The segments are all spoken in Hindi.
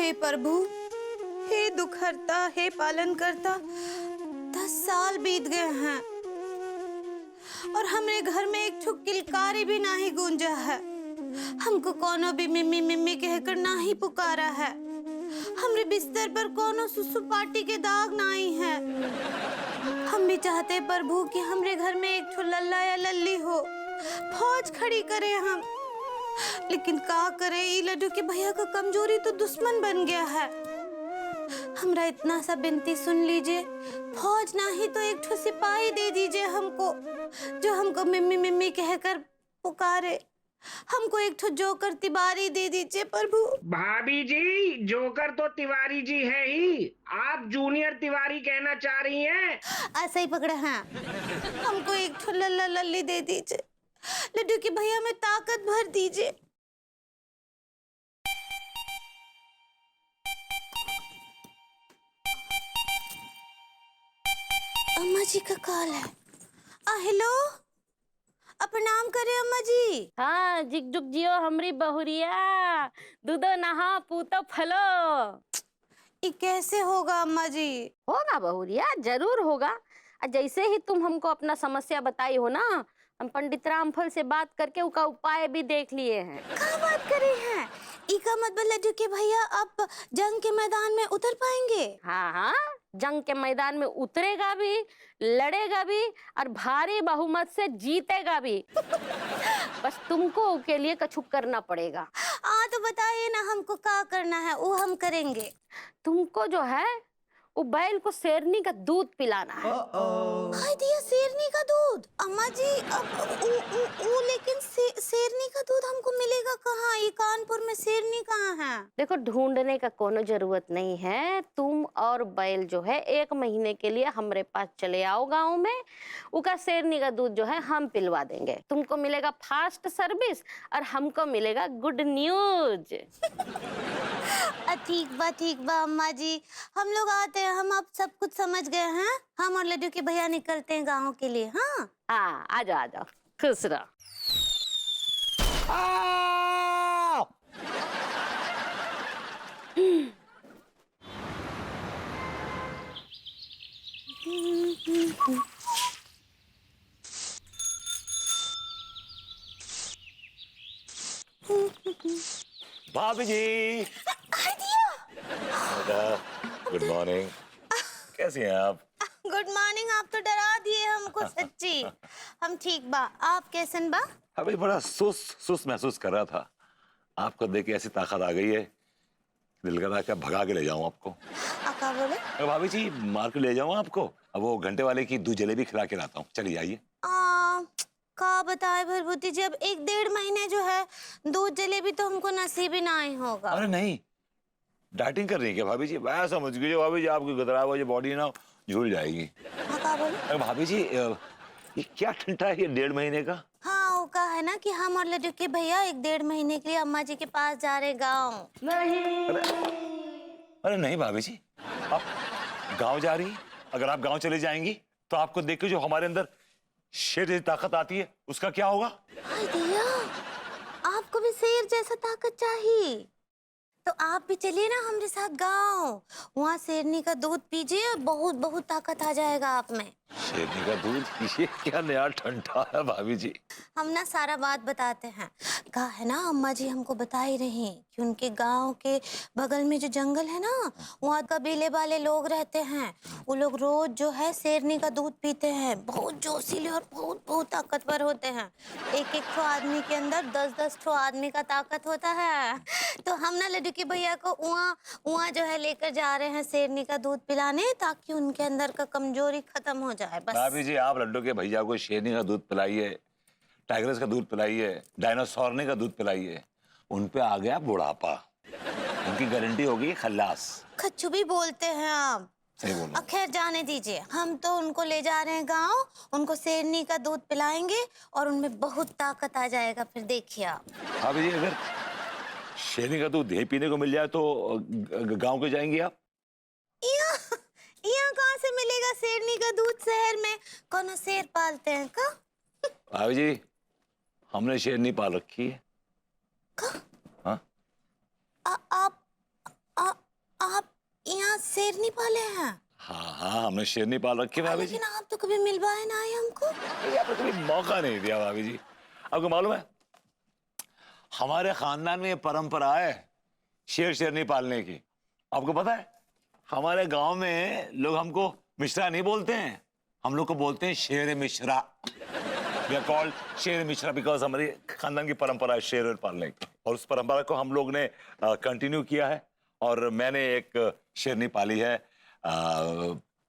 हे प्रभु, हे दुखहर्ता, हे पालन करता, 10 साल बीत गए हैं और हमरे घर में एक छुक किलकारी भी नहीं गूंजा है। हमको कोनो भी मिम्मी मिम्मी कहकर नहीं पुकारा है। हमरे बिस्तर पर कोनो सुसु पाटी के दाग नहीं है। हम भी चाहते प्रभु कि हमरे घर में एक छो लल्ला या लल्ली हो, फौज खड़ी करे हम। लेकिन का करे, ई लड्डू के भैया का कमजोरी तो दुश्मन बन गया है। हमरा इतना सा विनती सुन लीजिए, फौज नहीं तो एक ठो सिपाही दे दीजिए हमको, जो हमको मिम्मी मिम्मी कहकर पुकारे। हमको एक ठो जोकर तिवारी दे दीजिए प्रभु। भाभी जी, जोकर तो तिवारी जी है ही, आप जूनियर तिवारी कहना चाह रही हैं? ऐसा ही पकड़े हैं। हमको एक ठो लल्ला लल्ली दे दीजिए, लड्डू के भैया में ताकत भर दीजिए। अम्मा जी का कॉल है। हेलो, प्रणाम करे अम्मा जी। हाँ, जिग जुग जियो हमरी बहुरिया, दूधो नहा पूतो फलो। ये कैसे होगा अम्मा जी? होगा बहुरिया, जरूर होगा। जैसे ही तुम हमको अपना समस्या बताई हो ना, हम पंडित रामफल से बात करके उसका उपाय भी देख लिए हैं। क्या बात कर रही हैं? इका मतलब लड्डू के भैया अब जंग के मैदान में उतर पाएंगे? हाँ हाँ, जंग के मैदान में उतरेगा भी, लड़ेगा भी और भारी बहुमत से जीतेगा भी। बस तुमको उसके लिए कछु करना पड़ेगा। तो बताइए ना, हमको क्या करना है, वो हम करेंगे। तुमको जो है वो बैल को शेरनी का दूध पिलाना है। हाय दिया, शेरनी का दूध? अम्मा जी अब लेकिन शेरनी का दूध हमको मिलेगा कहाँ? ये कानपुर में शेरनी कहाँ है? देखो, ढूंढने का कोनो जरूरत नहीं है। तुम और बैल जो है 1 महीने के लिए हमारे पास चले आओ गांव में। उसका शेरनी का दूध जो है हम पिलवा देंगे। तुमको मिलेगा फास्ट सर्विस और हमको मिलेगा गुड न्यूज। ठीक बा अम्मा जी, हम लोग आते हैं। हम अब सब कुछ समझ गए हैं। हम और लड्डू के भैया निकलते हैं गाँव के लिए। हाँ हाँ, आ जाओ, खुश रहो। भाभी जी, गुड मॉर्निंग। कैसी हैं आप? Good morning. आप तो डरा दिए हमको सच्ची। हम ठीक बा, आप कैसन बा? अभी बड़ा सुस्त महसूस कर रहा था। आपको देख के ऐसी ताकत आ गई है, दिल कर रहा है कि भगा के ले जाऊं आपको। क्या बोले? भाभी जी, मार्केट ले जाऊं आपको। अब वो घंटे वाले की दूध जलेबी खिला के लाता हूँ, चलिए आइए। का बताए भरभूति जी, अब 1-1.5 महीने जो है दूध जलेबी तो हमको नसीब ही नहीं होगा। अरे नहीं, डाइटिंग कर रही है क्या भाभी जी? मैं समझ गई भाभी जी, आपकी गदरा हुआ बॉडी ना झूल जाएगी। क्या बोले? अरे भाभी जी, ये क्या ठंडा है ये 1.5 महीने का? हाँ, वो कहा है ना कि हम और लड्डू के भैया 1-1.5 महीने के लिए अम्मा जी के पास जा रहे गाँव। अरे नहीं भाभी जी, आप गांव जा रही? अगर आप गांव चले जाएंगी तो आपको देख के जो हमारे अंदर शेर जैसी ताकत आती है, उसका क्या होगा? हाय दिया, आपको भी शेर जैसा ताकत चाहिए तो आप भी चलिए ना हमारे साथ गाँव। वहाँ शेरनी का दूध पीजिए, बहुत बहुत ताकत आ जाएगा आप में। शेरनी का दूध? ये क्या नया ठंडा है भाभी जी? हम ना सारा बात बताते हैं। कहा है ना, अम्मा जी हमको बता ही रही कि उनके गांव के बगल में जो जंगल है ना, वहाँ कबीले वाले लोग रहते हैं। वो लोग रोज जो है शेरनी का दूध पीते हैं। बहुत जोशीले और बहुत बहुत ताकतवर होते हैं। 1-1 ठो आदमी के अंदर 10-10 ठो आदमी का ताकत होता है। तो हम ना लड्डू के भैया को वहाँ जो है लेकर जा रहे हैं शेरनी का दूध पिलाने, ताकि उनके अंदर का कमजोरी खत्म हो जाए। बस भाभी जी, आप लड्डू के भैया को शेरनी का दूध पिलाइए, टाइगर्स का दूध पिलाइए, डायनासोर का दूध पिलाइए, उन पे आ गया बुढ़ापा, उनकी गारंटी होगी खल्लास। खच्चू भी बोलते हैं आप। सही बोलो। खैर जाने दीजिए, हम तो उनको ले जा रहे हैं गाँव। उनको शेरनी का दूध पिलाएंगे और उनमें बहुत ताकत आ जाएगा, फिर देखिए आप। भाभी जी, अगर शेरनी का दूध यही पीने को मिल जाए तो गांव को जाएंगी आप? यहाँ कहाँ से मिलेगा शेरनी का दूध? शहर में कौन शेर पालते हैं का? भाभी जी, हमने शेरनी पाल रखी है। हाँ? आप यहाँ शेरनी पाले हैं? हाँ हाँ, हमने शेरनी पाल रखी है भाभी जी। लेकिन आप तो कभी मिलवाए ना आए हमको। अरे आपने कभी मौका नहीं दिया भाभी जी। आपको मालूम है हमारे खानदान में ये परंपरा है शेर शेरनी पालने की। आपको पता है हमारे गांव में लोग हमको मिश्रा नहीं बोलते हैं, हम लोग को बोलते हैं शेर मिश्रा। वी आर कॉल्ड शेर मिश्रा बिकॉज हमारी खानदान की परंपरा है शेर पालने की, और उस परंपरा को हम लोग ने कंटिन्यू किया है। और मैंने एक शेरनी पाली है,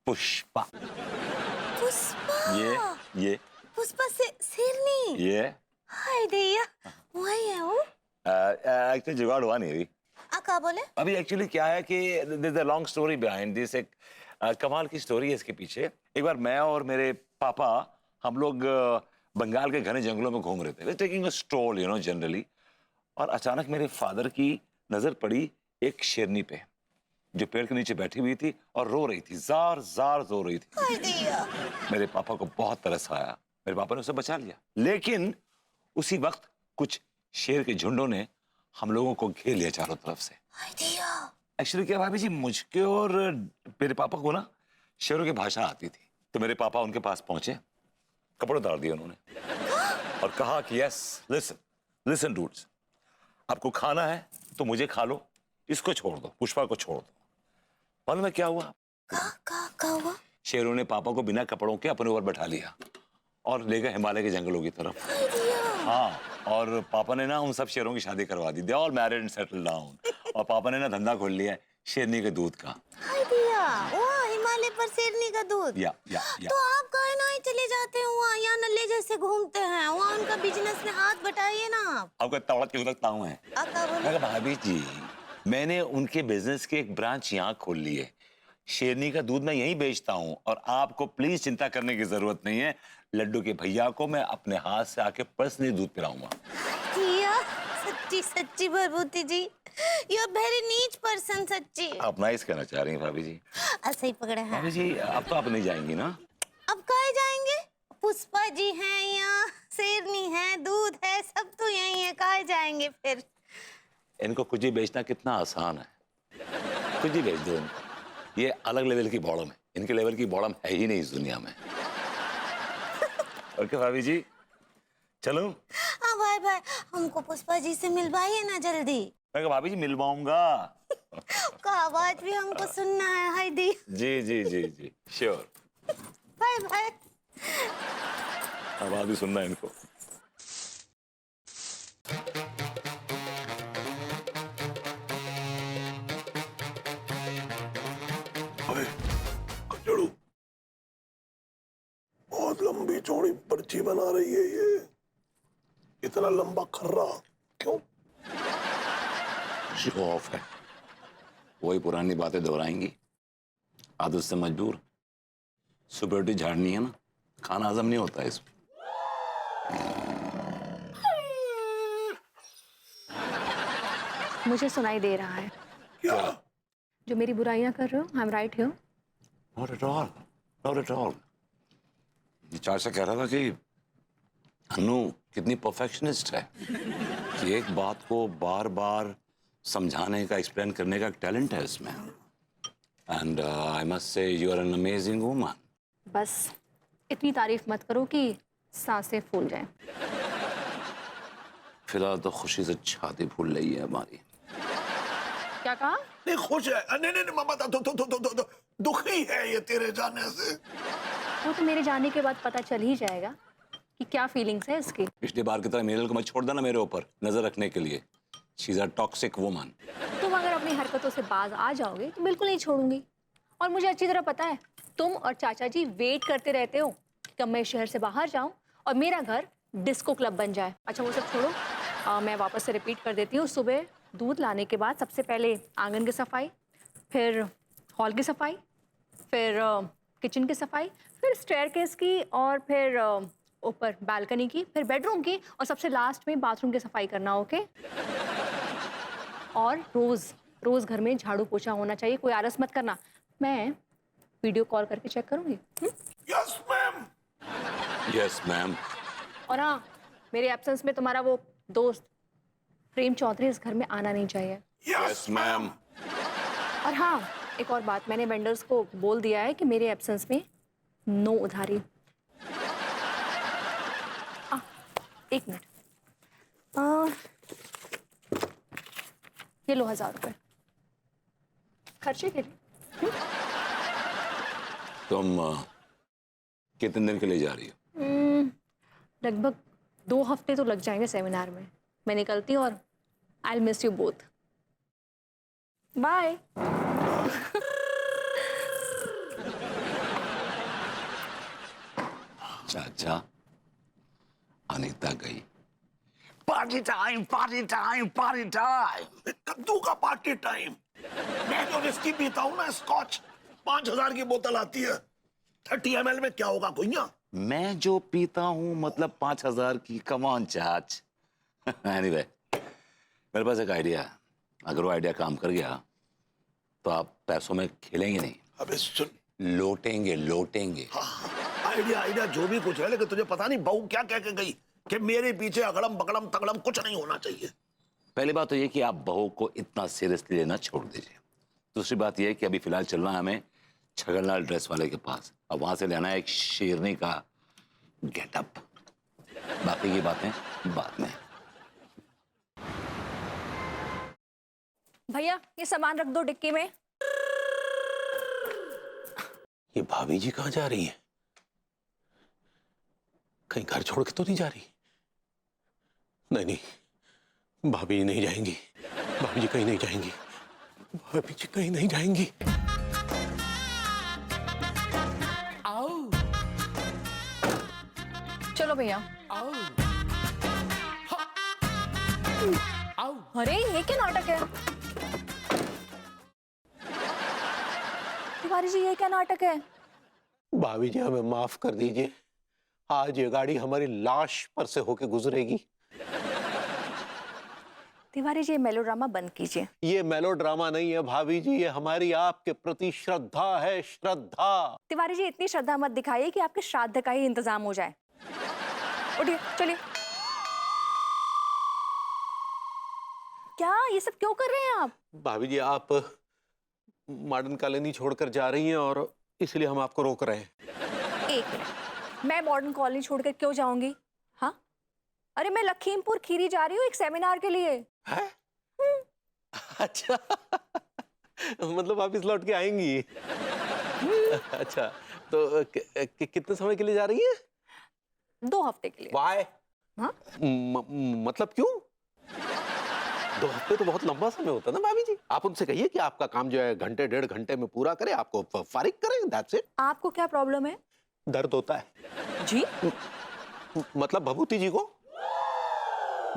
पुष्पा। पुष्पा? ये पुष्पा से शेरनी? ये हाय दैया, वही है वो। एक्चुअली जुगाड़ हुआ नहीं अभी। क्या बोले? अभी एक्चुअली क्या है कि there is a long story behind this. एक कमाल की स्टोरी है इसके पीछे। एक बार मैं और मेरे पापा हम लोग बंगाल के घने जंगलों में घूम रहे थे, taking a stroll you know generally, और अचानक मेरे फादर की नजर पड़ी एक शेरनी पे जो पेड़ के नीचे बैठी हुई थी और रो रही थी, जार जार रो रही थी। हाय दैया। मेरे पापा को बहुत तरस आया, मेरे पापा ने उसे बचा लिया। लेकिन उसी वक्त कुछ शेर के झुंडों ने हम लोगों को घेर लिया चारों तरफ से। हाय दैया। एक्चुअली क्या भाभी जी, मुझके और मेरे पापा को ना शेरों की भाषा आती थी, तो मेरे पापा उनके पास पहुंचे, कपड़े उतार दिए उन्होंने और कहा कि यस लिसन लिसन डूड्स, आपको खाना है तो मुझे खा लो, इसको छोड़ दो, पुष्पा को छोड़ दो। मालूम है क्या हुआ? क्या हुआ? शेरों ने पापा को बिना कपड़ों के अपने ऊपर बैठा लिया और ले गए हिमालय के जंगलों की तरफ। हाँ, और पापा ने ना उन सब शेरों की शादी करवा दी। They all married and settle down. और पापा ने ना धंधा खोल लिया है शेरनी के दूध का। हाय दैया, वहाँ हिमालय पर शेरनी का दूध। या तो आप काहे ना ही चले जाते हैं वहाँ, यहाँ नल्ले जैसे घूमते हैं, वहाँ उनका बिजनेस में हाथ बटाइए ना आप। आपको तवड़त क्यों लगता हूँ मैं? क्या बोले? मैं कहा, भाभी जी मैंने उनके बिजनेस की एक ब्रांच यहाँ खोल ली है, शेरनी का दूध मैं यहीं बेचता हूँ, और आपको प्लीज चिंता करने की जरूरत नहीं है। लड्डू के भैया को मैं अपने हाथ से आके पर्सनली दूध पिलाऊंगा। सच्ची सच्ची भरभूति जी, यू आर वेरी नीच पर्सन सच्ची। आप नाइस कहना चाह रही हैं भाभी जी? ऐसा ही पकड़े हैं। भाभी जी अब तो आप नहीं जाएंगी ना? अब कहाँ जाएंगे? पुष्पा जी हैं यहाँ, शेरनी है, दूध है, सब तो यही है, कहाँ जाएंगे फिर? इनको कुछ भी बेचना कितना आसान है, कुछ भी बेच दो इनको। ये अलग लेवल की बॉडम है, इनके लेवल की बॉडम है ही नहीं इस दुनिया में। ओके भाभी जी, चलो। हाँ भाई भाई, हमको पुष्पा जी से मिलवाइए ना जल्दी। मैं कहा भाभी जी मिलवाऊंगा। का आवाज भी हमको सुनना है। हाय दी। जी जी जी जी श्योर। Bye bye. आवाज भी सुनना है इनको। बहुत लंबी चौड़ी पर्ची बना रही है ये, इतना लंबा खर्रा क्यों? शो ऑफ है, वही पुरानी बातें दोहराएंगी, आदत से मजबूर। सुपेरिटी झाड़नी है ना, खाना हजम नहीं होता है इसमें। मुझे सुनाई दे रहा है क्या? जो मेरी बुराइयां कर रहे हो। I am right here. Not at all, not at all. चाचा कह रहा था कि अनु कितनी परफेक्शनिस्ट है कि एक बात को बार बार समझाने का, एक्सप्लेन करने का टैलेंट है इसमें। And I must say you are an amazing woman. बस इतनी तारीफ मत करो कि सांसें फूल जाएं। फिलहाल तो खुशी से छाती फूल रही है हमारी। क्या कहा? नहीं खुश है, नहीं नहीं नहीं मामा, दुखी है ये तेरे जाने से। वो तो मेरे जाने के बाद पता चल ही जाएगा कि क्या फीलिंग्स है इसकी। पिछली बार की तरह मेरे को मत छोड़ देना मेरे ऊपर नजर रखने के लिए। She is a toxic woman. तुम अगर अपनी हरकतों से बाज आ जाओगे तो बिल्कुल नहीं छोड़ूंगी। और मुझे अच्छी तरह पता है तुम और चाचा जी वेट करते रहते हो कि कब मैं शहर से बाहर जाऊं और मेरा घर डिस्को क्लब बन जाए। अच्छा वो सब छोड़ो, मैं वापस से रिपीट कर देती हूँ। सुबह दूध लाने के बाद सबसे पहले आंगन की सफाई, फिर हॉल की सफाई, फिर किचन की सफाई, फिर स्टेयरकेस की, और फिर ऊपर बालकनी की, फिर बेडरूम की, और सबसे लास्ट में बाथरूम की सफाई करना। ओके? और रोज घर में झाड़ू पोछा होना चाहिए, कोई आलस मत करना। मैं वीडियो कॉल करके चेक करूंगी। Yes ma'am. Yes ma'am. और हाँ, मेरे एब्सेंस में तुम्हारा वो दोस्त प्रेम चौधरी इस घर में आना नहीं चाहिए। Yes ma'am. और हाँ, एक और बात, मैंने वेंडर्स को बोल दिया है कि मेरे एब्सेंस में नो उधारी। एक मिनट, ये लो 1000 रुपए खर्चे के लिए। तुम कितने दिन के लिए जा रही हो? लगभग 2 हफ्ते तो लग जाएंगे सेमिनार में। मैं निकलती हूँ और I miss you both. Bye. चाचा, अनीता गई। Party time, party time, party time. कद्दू का पार्टी टाइम। मैं जो विस्की पीता हूँ ना, स्कॉच 5000 की बोतल आती है, 30 ml में क्या होगा भैया? मैं जो पीता हूँ मतलब 5000 की। कम ऑन चाच। एनीवे, मेरे पास एक आइडिया है। अगर वो आइडिया काम कर गया तो आप पैसों में खेलेंगे नहीं। अबे सुन, लोटेंगे, लोटेंगे। आइडिया जो भी कुछ है, लेकिन तुझे पता नहीं बहू क्या कह के गई कि मेरे पीछे अगड़म बगड़म तगड़म कुछ नहीं होना चाहिए। पहली बात तो ये कि आप बहू को इतना सीरियसली लेना छोड़ दीजिए। दूसरी बात ये कि अभी फिलहाल चलना है हमें छगनलाल ड्रेस वाले के पास, अब वहां से लेना है एक शेरनी का गेटअप। बाकी की बातें बाद में। भैया ये सामान रख दो डिक्की में। ये भाभी जी कहाँ जा रही है? कहीं घर छोड़ के तो नहीं जा रही? नहीं नहीं, भाभी जी नहीं जाएंगी। भाभी जी कहीं नहीं जाएंगी। भाभी जी कहीं नहीं जाएंगी। चलो भैया। अरे ये क्या नाटक है? तिवारी जी ये क्या नाटक है? भाभी जी हमें माफ कर दीजिए, आज ये गाड़ी हमारी लाश पर से होके गुजरेगी। तिवारी जी ये मेलोड्रामा बंद कीजिए। ये मेलोड्रामा नहीं है भाभी जी, ये हमारी आपके प्रति श्रद्धा है, श्रद्धा। तिवारी जी इतनी श्रद्धा मत दिखाइए कि आपके श्राद्ध का ही इंतजाम हो जाए। उठिए चलिए। क्या ये सब क्यों कर रहे हैं आप? भाभी जी आप मॉडर्न कॉलोनी छोड़कर जा रही हैं और इसलिए हम आपको रोक रहे हैं। एक मिनट, मैं मॉडर्न कॉलोनी छोड़कर क्यों जाऊंगी? हाँ, अरे मैं लखीमपुर खीरी जा रही हूँ एक सेमिनार के लिए। है? अच्छा मतलब वापिस लौट के आएंगी? अच्छा, तो कितने समय के लिए जा रही हैं? 2 हफ्ते के लिए। वाई? हाँ? मतलब क्यों? 2 हफ्ते तो बहुत लंबा समय होता है ना भाभी जी। आप उनसे कहिए कि आपका काम जो है घंटे 1.5 घंटे में पूरा करे, आपको फारिग करें, दैट्स इट। आपको क्या प्रॉब्लम है? दर्द होता है जी? मतलब भभूति जी को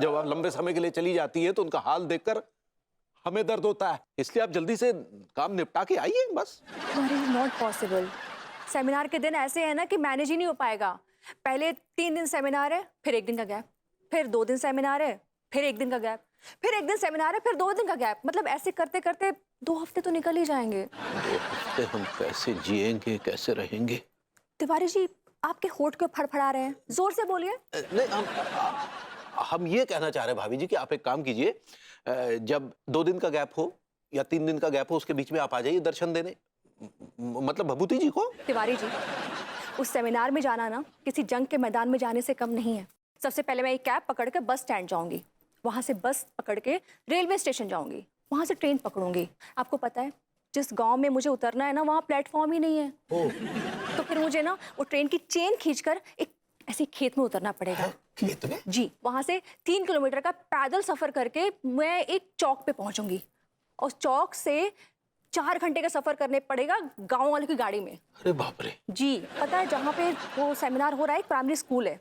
जब आप लंबे समय के लिए चली जाती है तो उनका हाल देखकर हमें दर्द होता है, इसलिए आप जल्दी से काम निपटा के आइए बस। Not possible. सेमिनार के दिन ऐसे है ना कि मैनेज ही नहीं हो पाएगा। पहले 3 दिन सेमिनार है, फिर 1 दिन का गैप, फिर 2 दिन सेमिनार है, फिर 1 दिन का गैप, फिर 1 दिन सेमिनार है, फिर 2 दिन का गैप। मतलब ऐसे करते करते 2 हफ्ते तो निकल ही जाएंगे। 2 हफ्ते हम कैसे जिएंगे, कैसे रहेंगे? तिवारी जी आपके होठ क्यों फड़फड़ा रहे हैं? जोर से बोलिए। नहीं, हम ये कहना चाह रहे हैं भाभी जी कि आप एक काम कीजिए, जब 2 दिन का गैप हो या 3 दिन का गैप हो, उसके बीच में आप आ जाइए दर्शन देने, मतलब भभूति जी को। तिवारी जी उस सेमिनार में जाना ना किसी जंग के मैदान में जाने से कम नहीं है। सबसे पहले मैं एक कैब पकड़ के बस स्टैंड जाऊंगी, वहां से बस पकड़ के रेलवे स्टेशन जाऊंगी, वहां से ट्रेन पकड़ूंगी। आपको पता है जिस गांव में मुझे उतरना है ना, वहां प्लेटफॉर्म ही नहीं है। तो फिर मुझे ना वो ट्रेन की चेन खींचकर एक ऐसे खेत में उतरना पड़ेगा। खेत में? जी, वहां से 3 किलोमीटर का पैदल सफर करके मैं एक चौक पे पहुंचूंगी और चौक से 4 घंटे का सफर करने पड़ेगा गांव वाले की गाड़ी में। अरे बाप रे। जी, पता है जहाँ पे वो सेमिनार हो रहा है एक प्राइमरी स्कूल है,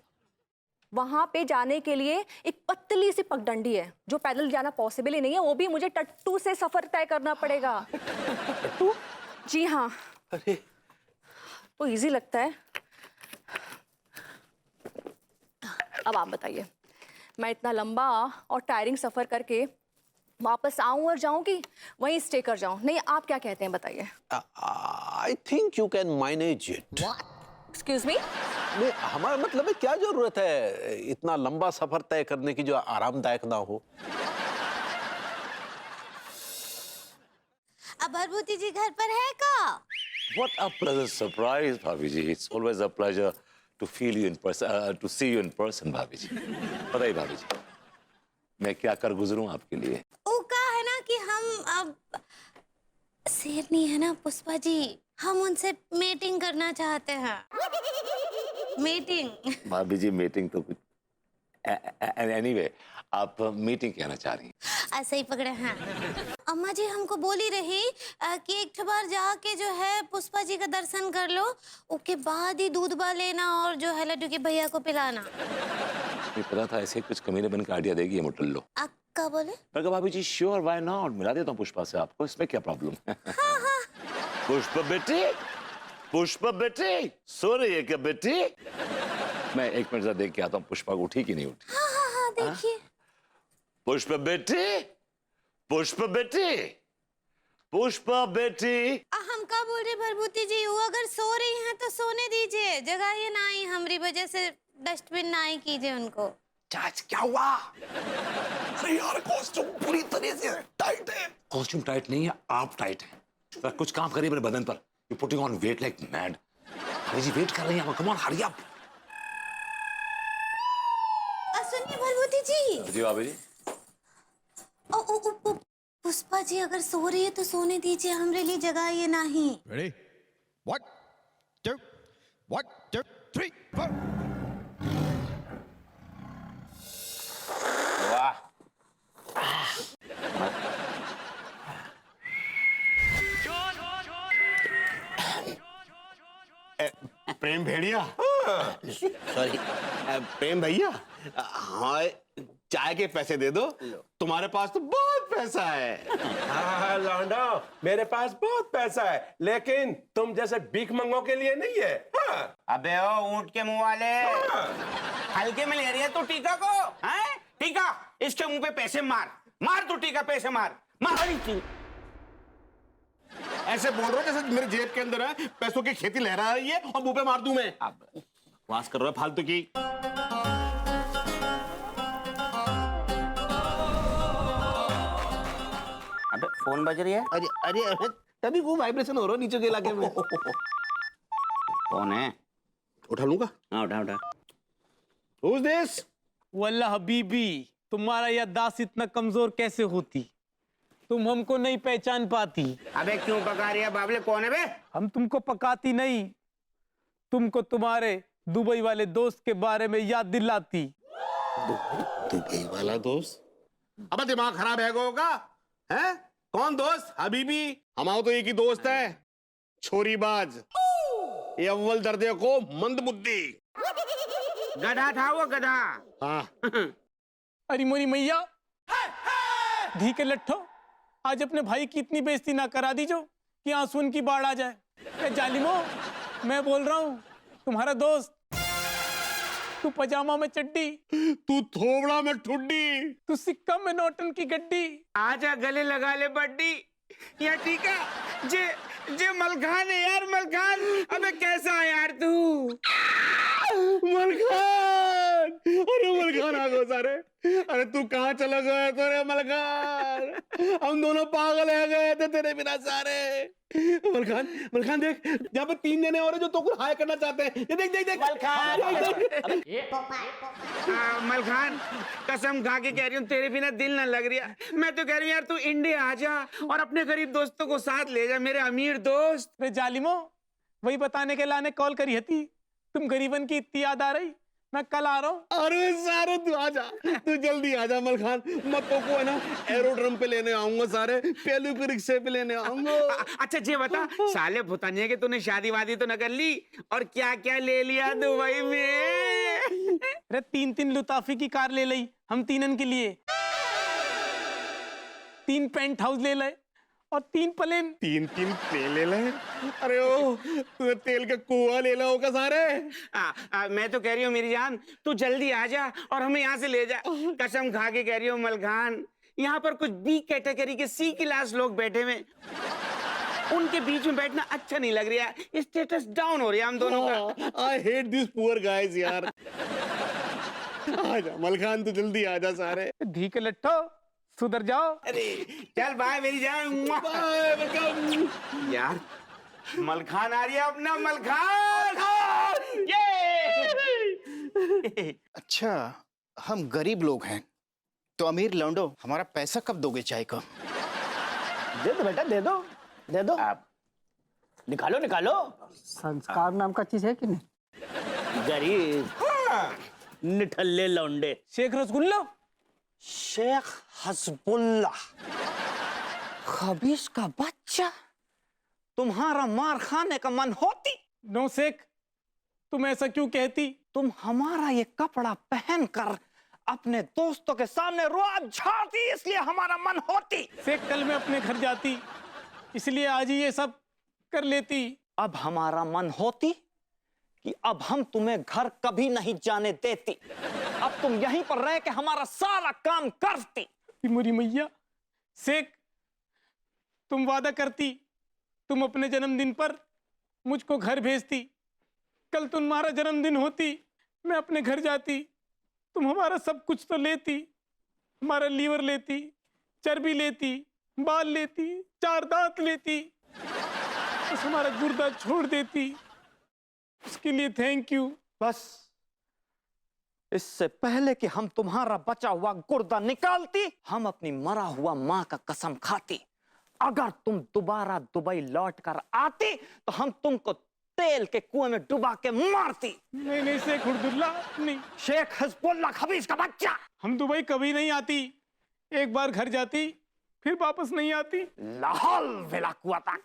वहां पे जाने के लिए एक पतली सी पगडंडी है जो पैदल जाना पॉसिबल ही नहीं है, वो भी मुझे टट्टू से सफर तय करना पड़ेगा। टट्टू? जी हाँ। अरे वो इजी लगता है। अब आप बताइए, मैं इतना लंबा और टायरिंग सफर करके वापस आऊं और जाऊं कि वहीं स्टे कर जाऊं? नहीं, आप क्या कहते हैं बताइए। I think you can manage it. Excuse me? नहीं, हमारा मतलब है क्या जरूरत है इतना लंबा सफर तय करने की जो आरामदायक ना हो। अब भरभूति जी घर पर है का? What a pleasant surprise, भाभी जी. It's always a pleasure to feel you in person, to see you in person, भाभी जी. बताइए भाभी जी, मैं क्या कर गुजरूं आपके लिए? वो का है ना कि हम अब शेरनी है ना पुष्पा जी, हम उनसे मीटिंग करना चाहते हैं. मीटिंग. भाभी जी मीटिंग तो कुछ एनीवे आप मीटिंग कहना चाह रही हैं. ऐसे ही पकड़े हैं. अम्मा जी हमको बोली रही कि एक बार जाके जो है पुष्पा जी का दर्शन कर लो, उसके बाद ही दूध बा लेना और जो है लड्डू के भैया को पिलाना. मुझे पता था ऐसे कुछ कमीने बन के आइडिया देगी ये मोटल्लो. अक्का बोले मैं कहा भाभी जी श्योर व्हाई नॉट, मिला देता हूँ पुष्पा से आपको, इसमें क्या प्रॉब्लम है. पुष्पा बेटी, पुष्पा बेटी सो रही है क्या बेटी? मैं एक मिनट देख के आता हूँ पुष्पा को उठी कि नहीं उठी. हाँ देखिए. पुष्पा बेटी, पुष्पा बेटी, पुष्पा बेटी. हम क्या बोल रहे भरभूति जी, वो अगर सो रही हैं तो सोने दीजिए, जगाइए ना ही, हमारी वजह से डस्टबिन ना ही कीजिए उनको. चाच क्या हुआ? अरे यार कॉस्ट्यूम पूरी तरह से टाइट है. कॉस्ट्यूम टाइट नहीं है, आप टाइट है. तो कुछ काम करिए मेरे बदन पर. You putting on weight like mad. अरे जी वेट कर रही हैं, कम ऑन हरी अप. सुनिए भरभूति जी. जी भाभी जी. पुष्पा जी अगर सो रही है तो सोने दीजिए, हमारे लिए जगाइए नहीं. Ready? 1, 2, 1, 2, 3, 4. वाह. प्रेम भेड़िया. सॉरी. प्रेम भैया, हाँ चाय के पैसे दे दो. तुम्हारे पास तो बहुत पैसा है. हाँ लौंडो, मेरे पास बहुत पैसा है, लेकिन तुम जैसे भीख मंगों के लिए नहीं है. हाँ? अबे ओ ऊंट के मुंह वाले, हल्के में ले रही है तू टीका को? हैं? टीका इसके मुंह पे पैसे मार, मार तू टीका, पैसे मार, मार. ऐसे बोल रहे हो जैसे मेरे जेब के अंदर है पैसों की खेती लहरा रही है और मुंह पे मार दूं मैं. वास कर रहा है फालतू की. अबे फोन बज रही है. अरे अरे अरे, तभी वो वाइब्रेशन हो रहा है नीचे के इलाके में. कौन है? उठा लूंगा. हाँ उठा उठा. Who's this? वल्लाह हबीबी, तुम्हारा याददाश्त इतना कमजोर कैसे होती? तुम हमको नहीं पहचान पाती. अबे क्यों पका रही है बाबले, कौन है बे? हम तुमको पकाती नहीं, तुमको तुम्हारे दुबई वाले दोस्त के बारे में याद दिलाती. दुबई वाला दोस्त? अब दिमाग खराब है गोगा? हैं? कौन दोस्त? हबीबी? हमारा तो एक ही दोस्त है, छोरीबाज. ये अव्वल दर्जे को मंद बुद्धि. गधा था वो, गधा. हाँ. अरे मोरी मैया, धी के लट्ठो, आज अपने भाई की इतनी बेइज्जती ना करा दीजो कि आंसू की बाढ़ आ जाए. ए जालिमो, मैं बोल रहा हूँ, तुम्हारा दोस्त. तू पजामा में चड्डी, तू थोबड़ा में ठुड्डी. तू सिक्का में नोटन की गड्डी. आजा गले लगा ले बड्डी. या ठीक है जे जे मलखान है यार, मलखान. अबे कैसा है यार तू? मलखान. अरे मलखान आ गए सारे. अरे तू कहाँ चला गया तो रे मलखान? हम दोनों पागल है गए थे तेरे बिना सारे. मलखान, मलखान देख, जहाँ पे 3 जने और हैं जो तो को हाय करना चाहते हैं. ये देख देख देख. मलखान कसम खा के कह रही हूँ, तेरे बिना दिल ना लग रहा. मैं तो कह रही हूँ यार, तू इंडिया आ जा और अपने गरीब दोस्तों को साथ ले जा, मेरे अमीर दोस्त. अरे जालिमो, वही बताने के लाने कॉल करी थी, तुम गरीबन की इतनी याद आ रही, मैं कल आ रहा हूँ. अरे सारे तू आ जा, तू जल्दी आ जा मलखान. मैं तो को है ना एरोड्रम पे लेने आऊंगा सारे, पेलू के रिक्शे पे लेने आऊंगा. अच्छा जे बता, साले भुतानिया के तूने शादी वादी तो न कर ली, और क्या क्या ले लिया दुबई में? अरे 3 लुताफी की कार ले ली हम तीनन के लिए, 3 पेंट हाउस ले ले और 3 प्लेन. 3 तेल ले ले. अरे ओ तू तेल का कुआं ले ला होगा सारे. मैं तो कह रही हूँ मेरी जान, तू जल्दी आ जा और हमें यहाँ से ले जा. कसम खा के कह रही हूँ मलखान, यहाँ पर कुछ बी कैटेगरी के C क्लास लोग बैठे हुए, उनके बीच में बैठना अच्छा नहीं लग रहा है. स्टेटस डाउन हो रहा है हम दोनों का. I hate this poor guys यार. आ जा मलखान, तू जल्दी आ जा सारे. धी के लट्ठो, सुधर जाओ। अरे चल बाय मेरी जान। यार मलखान आ रही है अपना मलखान। ये अच्छा, हम गरीब लोग हैं तो अमीर लौंडो हमारा पैसा कब दोगे चाय का? दे दो बेटा, दे दो, दे दो। आप निकालो निकालो। संस्कार नाम का चीज है कि नहीं? गरीब निठल्ले लौंडे। शेख रसगुल्ला। शेख हसबुल्ला, खबीस का बच्चा, तुम्हारा मार खाने का मन होती? नो शेख, तुम ऐसा क्यों कहती? तुम हमारा ये कपड़ा पहनकर अपने दोस्तों के सामने रुआब झाड़ती, इसलिए हमारा मन होती। शेख कल मैं अपने घर जाती, इसलिए आज ही ये सब कर लेती। अब हमारा मन होती कि अब हम तुम्हें घर कभी नहीं जाने देती, अब तुम यहीं पर रह के हमारा सारा काम करती। मेरी मैया, शेख तुम वादा करती, तुम अपने जन्मदिन पर मुझको घर भेजती। कल तुम्हारा जन्मदिन होती, मैं अपने घर जाती, तुम हमारा सब कुछ तो लेती, हमारा लीवर लेती, चर्बी लेती, बाल लेती, 4 दांत लेती, बस हमारा गुर्दा छोड़ देती। उसके लिए थैंक यू। बस इससे पहले कि हम तुम्हारा बचा हुआ गुर्दा निकालती, हम अपनी मरा हुआ माँ का कसम खाती, अगर तुम दोबारा दुबई लौट कर आती तो हम तुमको तेल के कुएं में डुबा के मारती। नहीं शेख हुर्दुल्ला, नहीं। शेख हिजबुल्ला खबीस का बच्चा, हम दुबई कभी नहीं आती, एक बार घर जाती फिर वापस नहीं आती। लाहौल विला कुआता,